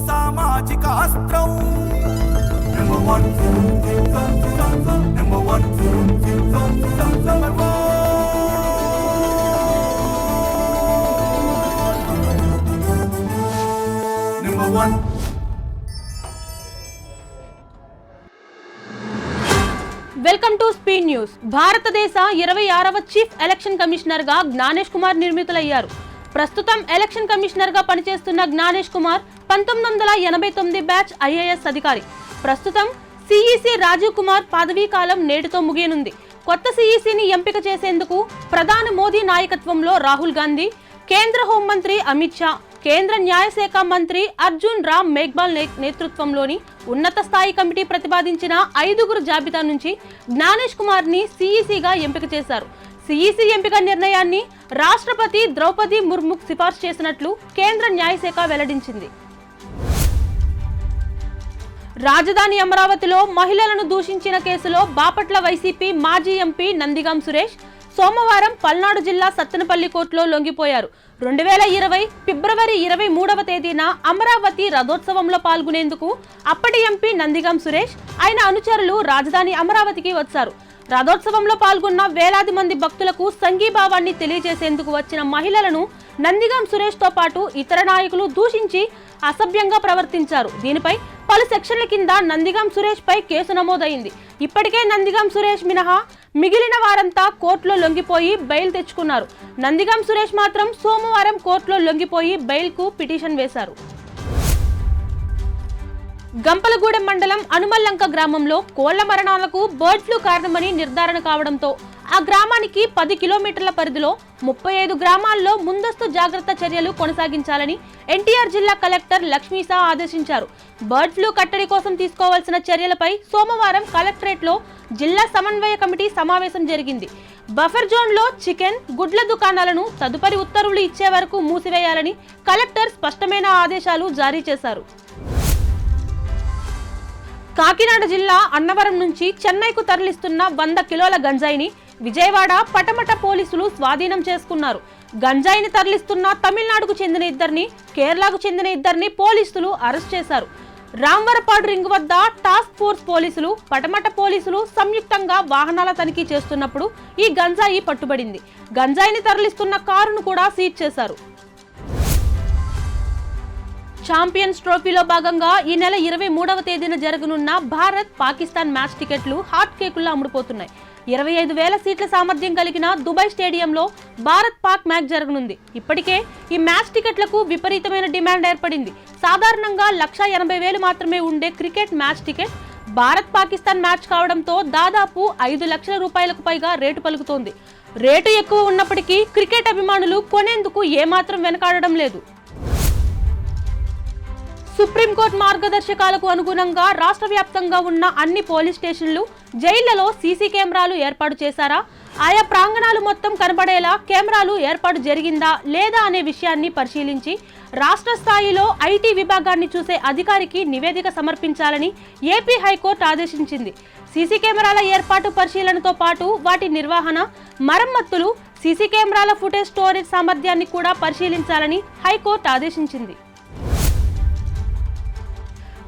సామాజిక అస్త్రం number 1 welcome to speed news. భారతదేశ 26వ చీఫ్ ఎలక్షన్ కమిషనర్ గా జ్ఞానేష్ కుమార్ నిర్మితులయ్యారు. ప్రస్తుతం ఎలక్షన్ కమిషనర్ గా పనిచేస్తున్న జ్ఞానేష్ కుమార్ 1989 బ్యాచ్ ఐఏఎస్ అధికారి. ప్రస్తుతం సిఈసి రాజీవ్ కుమార్ పదవీ కాలం నేటితో ముగియనుంది. కొత్త సిఈసిని ఎంపిక చేసేందుకు ప్రధాని మోదీ నాయకత్వంలో రాహుల్ గాంధీ, కేంద్ర హోంమంత్రి అమిత్ షా, కేంద్ర న్యాయశాఖ మంత్రి అర్జున్ రామ్ మేఘ్వాల్ నేతృత్వంలోని ఉన్నత స్థాయి కమిటీ ప్రతిపాదించిన 5గురు జాబితా నుంచి జ్ఞానేష్ కుమార్ ని సిఈసిగా ఎంపిక చేశారు. సిఈసి ఎంపిక నిర్ణయాన్ని రాష్ట్రపతి ద్రౌపది ముర్ముకు సిఫార్సు చేసినట్లు కేంద్ర న్యాయశాఖ వెల్లడించింది. రాజధాని అమరావతిలో మహిళలను దూషించిన కేసులో బాపట్ల వైసీపీ మాజీ ఎంపీ నందిగాం సురేష్ సోమవారం పల్నాడు జిల్లా సత్తెనపల్లి కోర్టులో లొంగిపోయారు. 2020 ఫిబ్రవరి 23వ తేదీన అమరావతి రథోత్సవంలో పాల్గొనేందుకు అప్పటి ఎంపీ నందిగాం సురేష్ ఆయన అనుచరులు రాజధాని అమరావతికి వచ్చారు. రథోత్సవంలో పాల్గొన్న వేలాది మంది భక్తులకు సంఘీభావాన్ని తెలియజేసేందుకు వచ్చిన మహిళలను నందిగాం సురేష్ తో పాటు ఇతర నాయకులు దూషించి అసభ్యంగా ప్రవర్తించారు. దీనిపై పలు సెక్షన్ల కింద నందిగాం సురేష్ పై కేసు నమోదైంది. ఇప్పటికే నందిగాం సురేష్ మినహా మిగిలిన వారంతా కోర్టులో లొంగిపోయి బెయిల్ తెచ్చుకున్నారు. నందిగాం సురేష్ మాత్రం సోమవారం కోర్టులో లొంగిపోయి బెయిల్ కు పిటిషన్ వేశారు. గంపలగూడెం మండలం అనుమల్లంక గ్రామంలో కోళ్ల మరణాలకు బర్డ్ ఫ్లూ కారణమని నిర్ధారణ కావడంతో ఆ గ్రామానికి 10 కిలోమీటర్ల పరిధిలో 35 గ్రామాల్లో ముందస్తు జాగ్రత్త చర్యలు కొనసాగించాలని ఎన్టీఆర్ జిల్లా కలెక్టర్ లక్ష్మీసా ఆదేశించారు. బర్డ్ ఫ్లూ కట్టడి కోసం తీసుకోవాల్సిన చర్యలపై సోమవారం కలెక్టరేట్ లో జిల్లా సమన్వయ కమిటీ సమావేశం జరిగింది. బఫర్ జోన్ లో చికెన్, గుడ్ల దుకాణాలను తదుపరి ఉత్తర్వులు ఇచ్చే వరకు మూసివేయాలని కలెక్టర్ స్పష్టమైన ఆదేశాలు జారీ చేశారు. కాకినాడ జిల్లా అన్నవరం నుంచి చెన్నైకు తరలిస్తున్న 100 కిలోల గంజాయిని విజయవాడ పటమట పోలీసులు స్వాధీనం చేసుకున్నారు. గంజాయిని తరలిస్తున్న తమిళనాడుకు చెందిన ఇద్దరిని, కేరళకు చెందిన ఇద్దరిని పోలీసులు అరెస్ట్ చేశారు. రాంవరపాడు రింగ్ వద్ద టాస్క్ ఫోర్స్ పోలీసులు, పటమట పోలీసులు సంయుక్తంగా వాహనాల తనిఖీ చేస్తున్నప్పుడు ఈ గంజాయి పట్టుబడింది. గంజాయిని తరలిస్తున్న కారును కూడా సీజ్ చేశారు. ఛాంపియన్స్ ట్రోఫీలో భాగంగా ఈ నెల 23వ తేదీన జరగనున్న భారత్ పాకిస్తాన్ మ్యాచ్ టికెట్లు హాట్ కేకుల్లో అమ్ముడుపోతున్నాయి. 25,000 సీట్ల సామర్థ్యం కలిగిన దుబాయ్ స్టేడియంలో భారత్ పాక్ మ్యాచ్ జరగనుంది. ఇప్పటికే ఈ మ్యాచ్ టికెట్లకు విపరీతమైన డిమాండ్ ఏర్పడింది. సాధారణంగా 1,80,000 మాత్రమే ఉండే cricket match ticket Bharat Pakistan match కావడంతో దాదాపు 5 లక్షల రూపాయలకు పైగా రేటు పలుకుతోంది. రేటు ఎక్కువ ఉన్నప్పటికీ క్రికెట్ అభిమానులు కొనేందుకు ఏమాత్రం వెనకాడడం లేదు. సుప్రీంకోర్టు మార్గదర్శకాలకు అనుగుణంగా రాష్ట్ర వ్యాప్తంగా ఉన్న అన్ని పోలీస్ స్టేషన్లు, జైళ్లలో సీసీ కెమెరాలు ఏర్పాటు చేశారా, ఆయా ప్రాంగణాలు మొత్తం కనబడేలా కెమెరాలు ఏర్పాటు జరిగిందా లేదా అనే విషయాన్ని పరిశీలించి రాష్ట్ర స్థాయిలో ఐటీ విభాగాన్ని చూసే అధికారికి నివేదిక సమర్పించాలని ఏపీ హైకోర్టు ఆదేశించింది. సీసీ కెమెరాల ఏర్పాటు పరిశీలనతో పాటు వాటి నిర్వహణ, మరమ్మతులు, సీసీ కెమెరాల ఫుటేజ్ స్టోరేజ్ సామర్థ్యాన్ని కూడా పరిశీలించాలని హైకోర్టు ఆదేశించింది.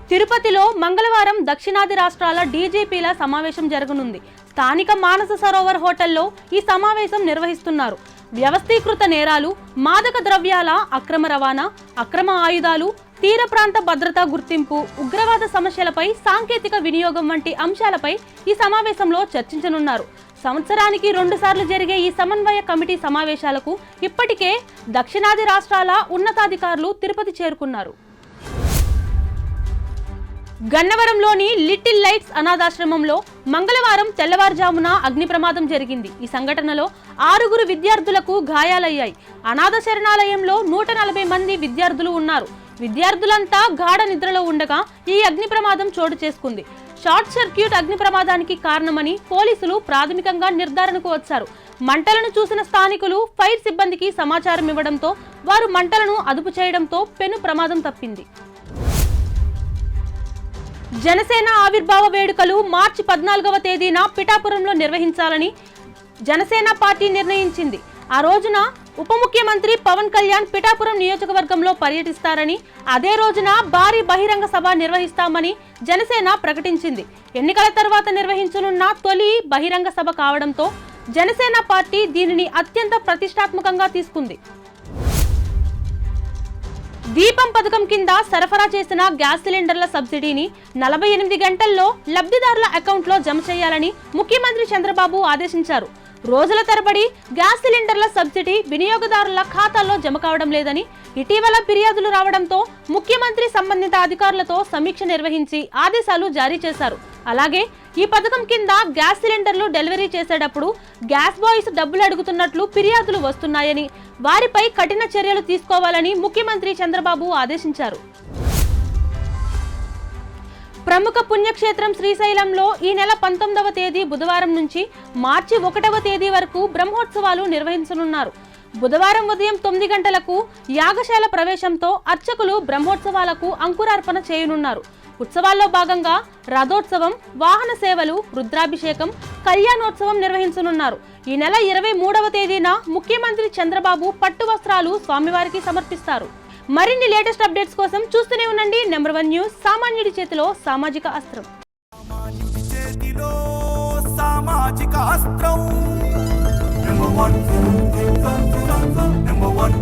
తిరుపతిలో మంగళవారం దక్షిణాది రాష్ట్రాల డీజీపీల సమావేశం జరగనుంది. స్థానిక మానస సరోవర్ హోటల్లో ఈ సమావేశం నిర్వహిస్తున్నారు. వ్యవస్థీకృత నేరాలు, మాదక ద్రవ్యాల అక్రమ రవాణా, అక్రమ ఆయుధాలు, తీర ప్రాంత భద్రతా గుర్తింపు, ఉగ్రవాద సమస్యలపై సాంకేతిక వినియోగం వంటి అంశాలపై ఈ సమావేశంలో చర్చించనున్నారు. సంవత్సరానికి 2 సార్లు జరిగే ఈ సమన్వయ కమిటీ సమావేశాలకు ఇప్పటికే దక్షిణాది రాష్ట్రాల ఉన్నతాధికారులు తిరుపతి చేరుకున్నారు. గన్నవరంలోని లిటిల్ లైట్స్ అనాథాశ్రమంలో మంగళవారం తెల్లవారుజామున అగ్ని ప్రమాదం జరిగింది. ఈ సంఘటనలో 6గురు విద్యార్థులకు గాయాలయ్యాయి. అనాథ శరణాలయంలో 140 మంది విద్యార్థులు ఉన్నారు. విద్యార్థులంతా గాఢ నిద్రలో ఉండగా ఈ అగ్ని ప్రమాదం చోటు చేసుకుంది. షార్ట్ సర్క్యూట్ అగ్ని ప్రమాదానికి కారణమని పోలీసులు ప్రాథమికంగా నిర్ధారణకు వచ్చారు. మంటలను చూసిన స్థానికులు ఫైర్ సిబ్బందికి సమాచారం ఇవ్వడంతో వారు మంటలను అదుపు చేయడంతో పెను ప్రమాదం తప్పింది. జనసేన ఆవిర్భావ వేడుకలు మార్చి 14వ తేదీన పిఠాపురంలో నిర్వహించాలని జనసేన పార్టీ నిర్ణయించింది. ఆ రోజున ఉప ముఖ్యమంత్రి పవన్ కళ్యాణ్ పిఠాపురం నియోజకవర్గంలో పర్యటిస్తారని, అదే రోజున భారీ బహిరంగ సభ నిర్వహిస్తామని జనసేన ప్రకటించింది. ఎన్నికల తర్వాత నిర్వహించనున్న తొలి బహిరంగ సభ కావడంతో జనసేన పార్టీ దీనిని అత్యంత ప్రతిష్టాత్మకంగా తీసుకుంది. దీపం పథకం కింద సరఫరా చేసిన గ్యాస్ సిలిండర్ల సబ్సిడీని 48 గంటల్లో లబ్ధిదారుల అకౌంట్లో జమ చేయాలని ముఖ్యమంత్రి చంద్రబాబు ఆదేశించారు. రోజుల తరబడి గ్యాస్ సిలిండర్ల సబ్సిడీ వినియోగదారుల ఖాతాల్లో జమ కావడం లేదని ఇటీవల ఫిర్యాదులు రావడంతో ముఖ్యమంత్రి సంబంధిత అధికారులతో సమీక్ష నిర్వహించి ఆదేశాలు జారీ చేశారు. అలాగే ఈ పథకం కింద గ్యాస్ సిలిండర్లు డెలివరీ చేసేటప్పుడు గ్యాస్ బాయ్స్ డబ్బులు అడుగుతున్నట్లు ఫిర్యాదులు వస్తున్నాయని, వారిపై కఠిన చర్యలు తీసుకోవాలని ముఖ్యమంత్రి చంద్రబాబు ఆదేశించారు. ప్రముఖ పుణ్యక్షేత్రం శ్రీశైలంలో ఈ నెల 19వ తేదీ బుధవారం నుంచి మార్చి 1వ తేదీ వరకు బ్రహ్మోత్సవాలు నిర్వహించనున్నారు. బుధవారం ఉదయం 9 గంటలకు యాగశాల ప్రవేశంతో అర్చకులు బ్రహ్మోత్సవాలకు అంకురార్పణ చేయనున్నారు. ఉత్సవాల్లో భాగంగా రథోత్సవం, వాహన సేవలు, రుద్రాభిషేకం, కళ్యాణోత్సవం నిర్వహించనున్నారు. ఈ నెల 23వ తేదీన ముఖ్యమంత్రి చంద్రబాబు పట్టు వస్త్రాలు స్వామివారికి సమర్పిస్తారు. మరిన్ని లేటెస్ట్ అప్డేట్స్ కోసం చూస్తూనే ఉండండి నెంబర్ 1 న్యూస్. సామాన్యుడి చేతిలో సామాజిక అస్త్రం. చేతిలో సామాజిక అస్త్రం. Number one.